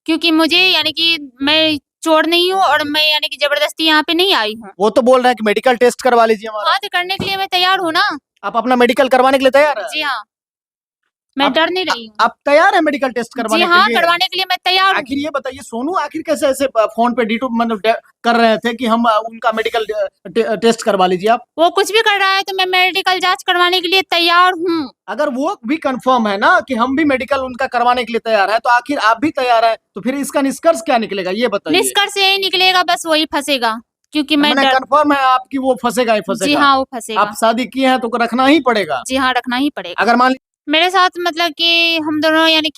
क्योंकि मुझे यानी कि मैं चोर नहीं हूँ और मैं यानी कि ज़बरदस्ती यहाँ पे नहीं आई हूँ। वो तो बोल रहे हैं कि मेडिकल टेस्ट करवा लीजिए हमारा। हाँ, तो करने के लिए मैं तैयार हूँ ना। आप अपना मेडिकल करवाने के लिए तैयार है? जी हाँ, मैं आप डर नहीं रही हूँ। आप तैयार है मेडिकल टेस्ट जी करवाने के हाँ, लिए? करवाने के लिए मैं तैयार हूँ। आखिर ये बताइए सोनू, आखिर कैसे ऐसे फोन पे डीटो मतलब कर रहे थे कि हम उनका मेडिकल टेस्ट करवा लीजिए आप? वो कुछ भी कर रहा है तो मैं मेडिकल जाँच करवाने के लिए तैयार हूँ। अगर वो भी कंफर्म है ना कि हम भी मेडिकल उनका करवाने के लिए तैयार है, तो आखिर आप भी तैयार है, तो फिर इसका निष्कर्ष क्या निकलेगा ये बताइए। निष्कर्ष यही निकलेगा, बस वही फँसेगा, क्योंकि मैं मैंने डर कंफर्म है आपकी वो फंसेगा ही जी फंसेगा। हाँ, वो आप फँसेगा। शादी किए हैं तो रखना ही पड़ेगा। जी हाँ, रखना ही पड़ेगा। अगर मान मेरे साथ मतलब कि हम दोनों यानी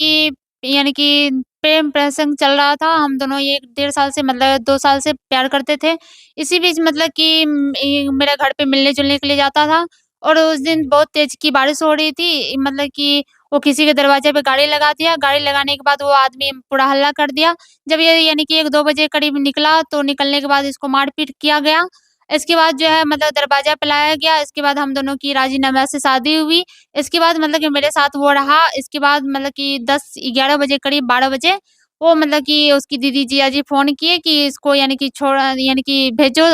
कि प्रेम प्रसंग चल रहा था। हम दोनों 1 डेढ़ साल से मतलब 2 साल से प्यार करते थे। इसी बीच मतलब कि मेरे घर पे मिलने-जुलने के लिए जाता था और उस दिन बहुत तेज़ की बारिश हो रही थी। मतलब कि वो किसी के दरवाजे पे गाड़ी लगा दिया। गाड़ी लगाने के बाद वो आदमी पूरा हल्ला कर दिया। जब ये यानी कि 1-2 बजे करीब निकला तो निकलने के बाद इसको मार-पीट किया गया। इसके बाद जो है मतलब दरवाज़ा पे लाया गया। इसके बाद हम दोनों की राज़ीनामा से शादी हुई। इसके बाद मतलब कि मेरे साथ वो रहा। इसके बाद मतलब कि 10-11 बजे करीब 12 बजे वो मतलब कि उसकी दीदी जीजाजी फ़ोन किए कि इसको यानी कि यानी कि भेजो।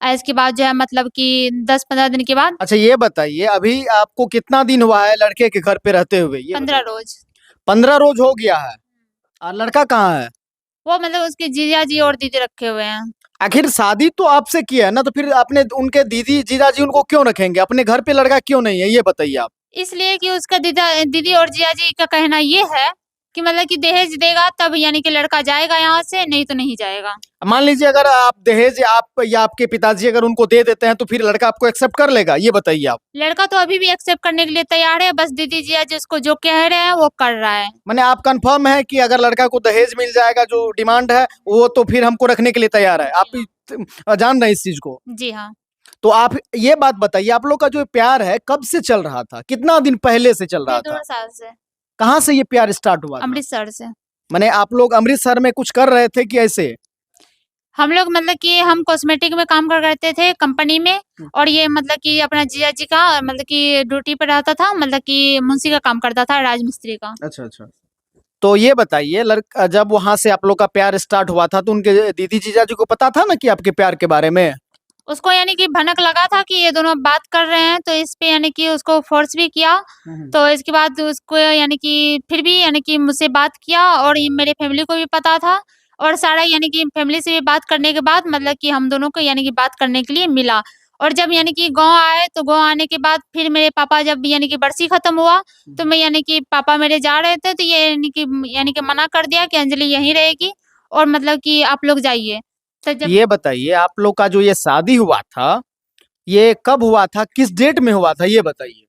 इसके बाद जो है मतलब कि 10-15 दिन के बाद अच्छा ये बताइए अभी आपको कितना दिन हुआ है लड़के के घर पे रहते हुए ये 15 बताइए? रोज़। 15 रोज हो गया है। और लड़का कहाँ है? वो मतलब उसके जीजाजी और दीदी रखे हुए हैं। आखिर शादी तो आपसे किया है ना, तो फिर आपने उनके दीदी जीजाजी उनको क्यों रखेंगे? अपने घर पे लड़का क्यों नहीं है ये बताइए आप? इसलिए कि उसका दीदी और जीजाजी का कहना ये है कि मतलब कि दहेज देगा तब यानी कि लड़का जाएगा यहाँ से, नहीं तो नहीं जाएगा। मान लीजिए अगर आप दहेज आप या आपके पिताजी अगर उनको दे देते हैं तो फिर लड़का आपको एक्सेप्ट कर लेगा ये बताइए आप? लड़का तो अभी भी एक्सेप्ट करने के लिए तैयार है, बस दीदी जीजाजी उसको जो कह रहे हैं वो कर रहा है। माने आप कंफर्म है कि अगर लड़का को दहेज मिल जाएगा जो डिमांड है वो तो फिर हमको रखने के लिए तैयार है, आप जान रहे हैं इस चीज को? जी हाँ। तो आप ये बात बताइए आप लोग का जो प्यार है कब से चल रहा था, कितना दिन पहले से चल रहा डेढ़ था? 2 साल से, कहाँ से ये प्यार स्टार्ट हुआ था? अमृतसर से। माने आप लोग अमृतसर में कुछ कर रहे थे कि ऐसे? हम लोग मतलब कि हम कॉस्मेटिक में काम कर करते थे कंपनी में और ये मतलब कि अपना जीजाजी का मतलब कि ड्यूटी पे रहता था, मतलब कि मुंशी का काम करता था, राजमिस्त्री का। अच्छा अच्छा। तो ये बताइए लड़का जब वहां से आप लोग का प्यार स्टार्ट हुआ था तो उनके दीदी जीजाजी को पता था ना कि आपके प्यार के बारे में? उसको यानी कि भनक लगा था कि ये दोनों बात कर रहे हैं, तो इस पे यानी कि उसको फ़ोर्स भी किया। तो इसके बाद उसको यानी कि फिर भी यानी कि मुझसे बात किया और ये मेरे फैमिली को भी पता था और सारा यानी कि फैमिली से भी बात करने के बाद मतलब कि हम दोनों को यानी कि बात करने के लिए मिला। और जब यानी कि गाँव आए, तो गाँव आने के बाद फिर मेरे पापा जब यानी कि बरसी खत्म हुआ, तो मैं यानी कि पापा मेरे जा रहे थे, तो ये यानी कि मना कर दिया कि अंजलि यहीं रहेगी और मतलब कि आप लोग जाइए। तो जब ये बताइए आप लोग का जो ये शादी हुआ था ये कब हुआ था, किस डेट में हुआ था ये बताइए?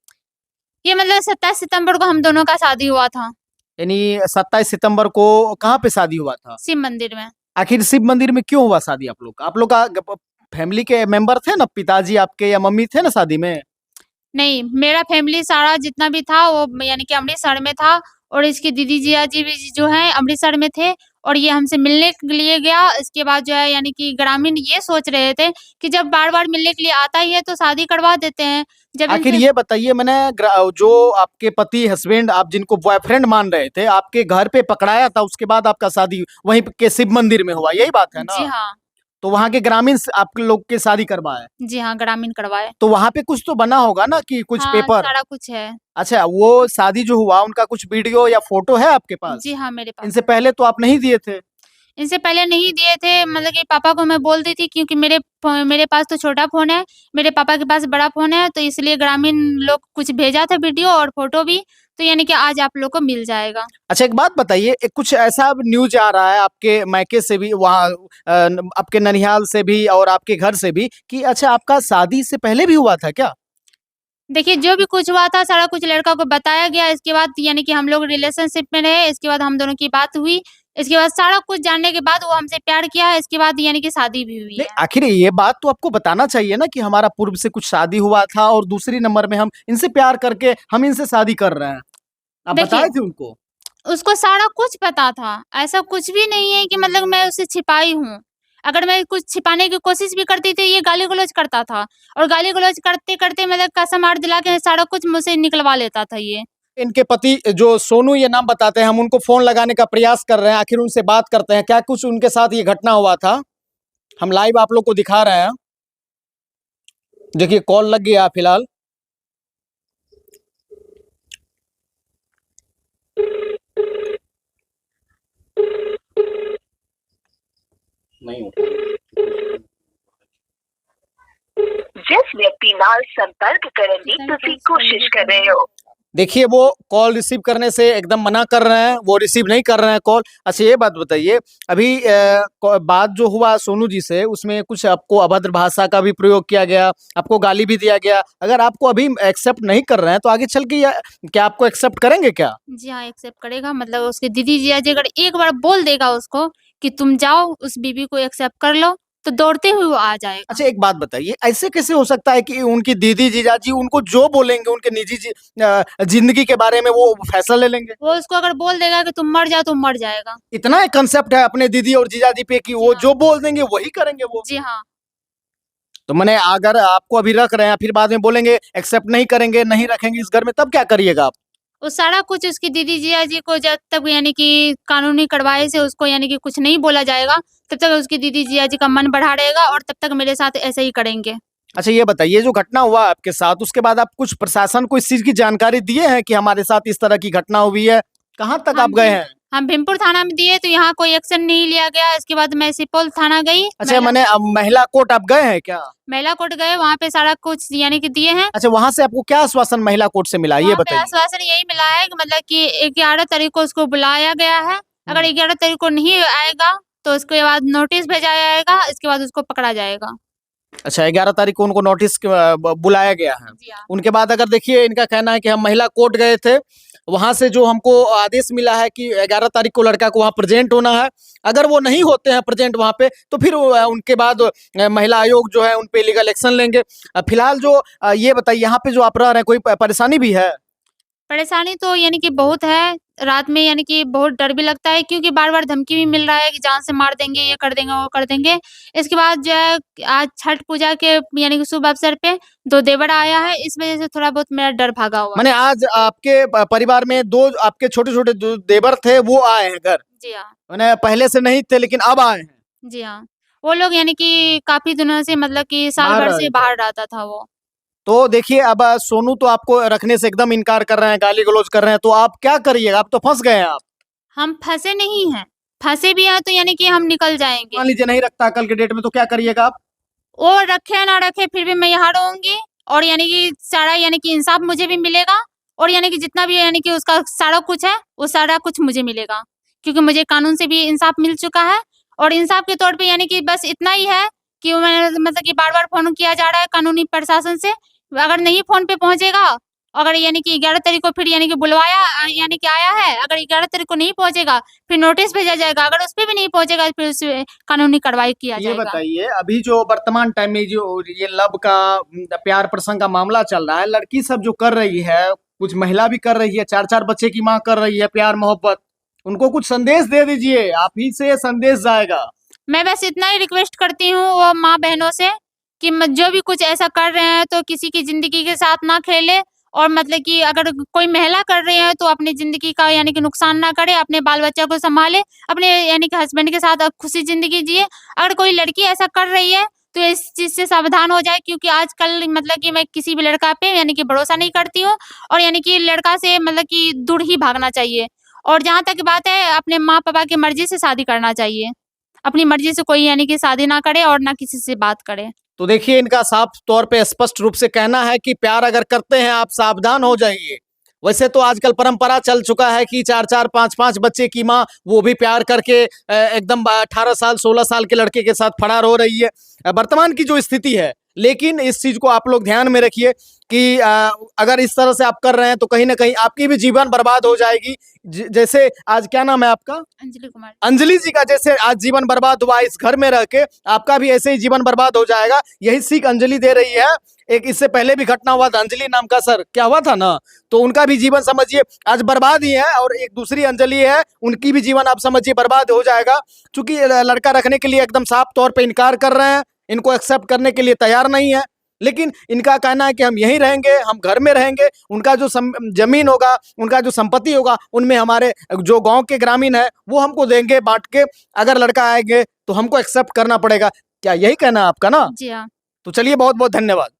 ये मतलब 27 सितंबर को हम दोनों का शादी हुआ था, यानी 27 सितंबर को कहाँ पे शादी हुआ था? शिव मंदिर में। आखिर शिव मंदिर में क्यों हुआ शादी आप लोग का? आप लोग का फैमिली के मेंबर थे ना, पिताजी आपके या मम्मी थे ना शादी में? नहीं, मेरा फैमिली सारा जितना भी था वो यानी कि अमृतसर में था और इसकी दीदी जीजाजी भी जो हैं अमृतसर में थे और ये हमसे मिलने के लिए गया। इसके बाद जो है यानी कि ग्रामीण ये सोच रहे थे कि जब बार-बार मिलने के लिए आता ही है तो शादी करवा देते हैं। जब आखिर इनसे ये बताइए मैंने जो आपके पति हस्बैंड आप जिनको बॉयफ्रेंड मान रहे थे आपके घर पे पकड़ाया था उसके बाद आपका शादी वहीं के शिव मंदिर में हुआ यही बात है जी ना? हाँ। तो वहाँ के ग्रामीण आप लोग के शादी करवाए? जी हाँ, ग्रामीण करवाए। तो वहाँ पे कुछ तो बना होगा ना कि कुछ हाँ, पेपर? सारा कुछ है। अच्छा वो शादी जो हुआ उनका कुछ वीडियो या फोटो है आपके जी पास? हाँ, मेरे पास। इनसे पहले तो आप नहीं दिए थे? इनसे पहले नहीं दिए थे, मतलब कि पापा को मैं बोल दी थी क्योंकि मेरे पास तो छोटा फ़ोन है, मेरे पापा के पास बड़ा फ़ोन है, तो इसलिए ग्रामीण लोग कुछ भेजा था वीडियो और फ़ोटो भी, तो यानी कि आज आप लोग को मिल जाएगा। अच्छा एक बात बताइए, एक कुछ ऐसा न्यूज़ आ रहा है आपके मायके से भी वहाँ आपके ननिहाल से भी और आपके घर से भी कि अच्छा आपका शादी से पहले भी हुआ था क्या? देखिए, जो भी कुछ हुआ था सारा कुछ लड़का को बताया गया, इसके बाद यानी कि हम लोग रिलेशनशिप में रहे, इसके बाद हम दोनों की बात हुई, इसके बाद सारा कुछ जानने के बाद वो हमसे प्यार किया है, इसके बाद यानी कि शादी भी हुई नहीं, है। आखिर ये बात तो आपको बताना चाहिए ना कि हमारा पूर्व से कुछ शादी हुआ था और दूसरी नंबर में हम इनसे प्यार करके हम इनसे शादी कर रहे हैं। आप देखिए, बताए थे उनको? उसको सारा कुछ पता था, ऐसा कुछ भी नहीं है कि मतलब मैं उसे छिपाई हूँ। अगर मैं कुछ छिपाने की कोशिश भी करती थी, ये गाली-गलौज करता था और गाली-गलौज करते-करते मतलब कसम हाथ दिला के सारा कुछ मुझसे निकलवा लेता था ये। इनके पति जो सोनू ये नाम बताते हैं, हम उनको फोन लगाने का प्रयास कर रहे हैं, आखिर उनसे बात करते हैं क्या कुछ उनके साथ ये घटना हुआ था। हम लाइव आप लोग को दिखा रहे हैं। देखिए कॉल लग गया फिलहाल। नहीं उठा। जिस व्यक्ति नाल संपर्क करने की तुसी कोशिश कर रहे हो। देखिए वो कॉल रिसीव करने से एकदम मना कर रहे हैं, वो रिसीव नहीं कर रहे हैं कॉल। अच्छा ये बात बताइए, अभी बात जो हुआ सोनू जी से, उसमें कुछ आपको अभद्र भाषा का भी प्रयोग किया गया, आपको गाली भी दिया गया। अगर आपको अभी एक्सेप्ट नहीं कर रहे हैं तो आगे चल के क्या आपको एक्सेप्ट करेंगे क्या? जी हाँ, एक्सेप्ट करेगा। मतलब उसकी दीदी जीजाजी अगर एक बार बोल देगा उसको कि तुम जाओ उस बीबी को एक्सेप्ट कर लो, तो दौड़ते हुए वो आ जाएगा। अच्छा एक बात बताइए, ऐसे कैसे हो सकता है कि उनकी दीदी जीजाजी उनको जो बोलेंगे उनके निजी जिंदगी के बारे में वो फैसला ले लेंगे? वो उसको अगर बोल देगा कि तुम मर जाओ, तो मर जाएगा। इतना एक कंसेप्ट है अपने दीदी और जीजाजी पे कि वो हाँ। जो बोल देंगे वही करेंगे वो। जी हाँ। तो मैंने अगर आपको अभी रख रहे हैं फिर बाद में बोलेंगे एक्सेप्ट नहीं करेंगे, नहीं रखेंगे इस घर में, तब क्या करिएगा आप? वो सारा कुछ उसकी दीदी जीजाजी को जब तक यानी कि कानूनी कार्रवाई से उसको यानी कि कुछ नहीं बोला जाएगा, तब तक उसकी दीदी जीजाजी का मन बढ़ा रहेगा और तब तक मेरे साथ ऐसे ही करेंगे। अच्छा ये बताइए, जो घटना हुआ आपके साथ उसके बाद आप कुछ प्रशासन को इस चीज की जानकारी दिए हैं कि हमारे साथ इस तरह की घटना हुई है? कहाँ तक आप गए हैं? हम भीमपुर थाना में दिए तो यहाँ कोई एक्शन नहीं लिया गया। इसके बाद मैं सिपौल थाना गई। अच्छा मैंने अब महिला कोर्ट आप गए हैं क्या? महिला कोर्ट गए, वहाँ पे सारा कुछ यानी कि दिए हैं। अच्छा वहां से आपको क्या आश्वासन महिला कोर्ट से मिला, ये वहाँ पे बताइए। आश्वासन यही मिला है कि मतलब कि 11 तारीख को उसको बुलाया गया है। अगर 11 तारीख को नहीं आएगा तो उसके बाद नोटिस भेजा जाएगा, इसके बाद उसको पकड़ा जाएगा। अच्छा 11 तारीख को उनको नोटिस बुलाया गया है। जी हाँ। उनके बाद अगर देखिए इनका कहना है कि हम महिला कोर्ट गए थे, वहां से जो हमको आदेश मिला है कि 11 तारीख को लड़का को वहां प्रेजेंट होना है। अगर वो नहीं होते हैं प्रेजेंट वहां पे तो फिर उनके बाद महिला आयोग जो है उन पे लीगल एक्शन लेंगे। फिलहाल जो ये बताइए यहाँ पे जो आप रह रहे हैं कोई परेशानी भी है? परेशानी तो यानी कि बहुत है। रात में यानी कि बहुत डर भी लगता है, क्योंकि बार-बार धमकी भी मिल रहा है कि जान से मार देंगे, ये कर देंगे, वो कर देंगे। इसके बाद जो है आज छठ पूजा के यानी कि शुभ अवसर पे 2 देवर आया है, इस वज़ह से थोड़ा बहुत मेरा डर भागा हुआ है। मैंने आज आपके परिवार में 2 आपके छोटे-छोटे जो देवर थे वो आए हैं घर। जी हाँ। मैंने पहले से नहीं थे लेकिन अब आए हैं। जी हाँ। वो लोग यानी कि काफ़ी दिनों से मतलब कि साल बाहर भर रह से रहे थे। बाहर रहता था वो। तो देखिए अब सोनू तो आपको रखने से एकदम इनकार कर रहे हैं, गाली-गलौज कर रहे हैं, तो आप क्या करिएगा? आप तो फँस गए हैं आप। हम फँसे नहीं हैं। फँसे भी हैं तो यानी कि हम निकल जाएँगे। मान लीजिए नहीं रखता कल के डेट में तो क्या करिएगा आप? वो रखे ना रखे फिर भी मैं यहाँ रहूँगी, और यानी कि सारा यानी कि इंसाफ मुझे भी मिलेगा, और यानी कि जितना भी यानी कि उसका सारा कुछ है, वो सारा कुछ मुझे मिलेगा। क्योंकि मुझे कानून से भी इंसाफ मिल चुका है, और इंसाफ के तौर पे यानी कि बस इतना ही है कि मैं मतलब कि बार-बार फ़ोन किया जा रहा है कानूनी प्रशासन से। अगर नहीं फ़ोन पे पहुँचेगा, अगर यानी कि 11 तारीख को फिर यानी कि बुलवाया यानी कि आया है, अगर 11 तारीख को नहीं पहुँचेगा, फिर नोटिस भेजा जाएगा। अगर उसपे भी नहीं पहुँचेगा, फिर उस पे कानूनी कार्रवाई किया ये जाएगा। बताइए अभी जो वर्तमान टाइम में जो ये लव का प्यार प्रसंग का मामला चल रहा है, लड़की सब जो कर रही है, कुछ महिला भी कर रही है, 4-4 बच्चे की माँ कर रही है, प्यार मोहब्बत, उनको कुछ संदेश दे दीजिए, आप ही से संदेश जाएगा। मैं बस इतना ही रिक्वेस्ट करती हूँ वो माँ-बहनों से कि जो भी कुछ ऐसा कर रहे हैं तो किसी की ज़िंदगी के साथ ना खेले, और मतलब कि अगर कोई महिला कर रही है तो अपनी ज़िंदगी का यानी कि नुकसान ना करे, अपने बाल-बच्चा को सँभाले, अपने यानी कि हस्बैंड के साथ खुशी ज़िंदगी जिए। अगर कोई लड़की ऐसा कर रही है तो इस चीज़ से सावधान हो जाए, क्योंकि आजकल मतलब कि मैं किसी भी लड़का पे यानी कि भरोसा नहीं करती हूँ, और यानी कि लड़का से मतलब कि दूर ही भागना चाहिए। और जहाँ तक बात है, अपने माँ-पापा की मर्ज़ी से शादी करना चाहिए। अपनी मर्ज़ी से कोई यानी कि शादी ना करे और ना किसी से बात करे। तो देखिए इनका साफ तौर पे स्पष्ट रूप से कहना है कि प्यार अगर करते हैं आप सावधान हो जाइए। वैसे तो आजकल परंपरा चल चुका है कि 4-4 5-5 बच्चे की माँ वो भी प्यार करके एकदम 18 साल 16 साल के लड़के के साथ फरार हो रही है। वर्तमान की जो स्थिति है, लेकिन इस चीज को आप लोग ध्यान में रखिए कि अगर इस तरह से आप कर रहे हैं तो कहीं ना कहीं आपकी भी जीवन बर्बाद हो जाएगी। जैसे आज क्या नाम है आपका? अंजलि कुमार। अंजलि जी का जैसे आज जीवन बर्बाद हुआ इस घर में रह के, आपका भी ऐसे ही जीवन बर्बाद हो जाएगा। यही सीख अंजलि दे रही है। एक इससे पहले भी घटना हुआ था, अंजलि नाम का सर क्या हुआ था ना, तो उनका भी जीवन समझिए आज बर्बाद ही है, और एक दूसरी अंजलि है उनकी भी जीवन आप समझिए बर्बाद हो जाएगा। चूंकि लड़का रखने के लिए एकदम साफ तौर पे इनकार कर रहे हैं, इनको एक्सेप्ट करने के लिए तैयार नहीं है, लेकिन इनका कहना है कि हम यहीं रहेंगे, हम घर में रहेंगे, उनका जो जमीन होगा, उनका जो संपत्ति होगा, उनमें हमारे जो गांव के ग्रामीण है वो हमको देंगे बांट के, अगर लड़का आएंगे तो हमको एक्सेप्ट करना पड़ेगा। क्या यही कहना है आपका ना? जी हाँ। तो चलिए, बहुत बहुत धन्यवाद।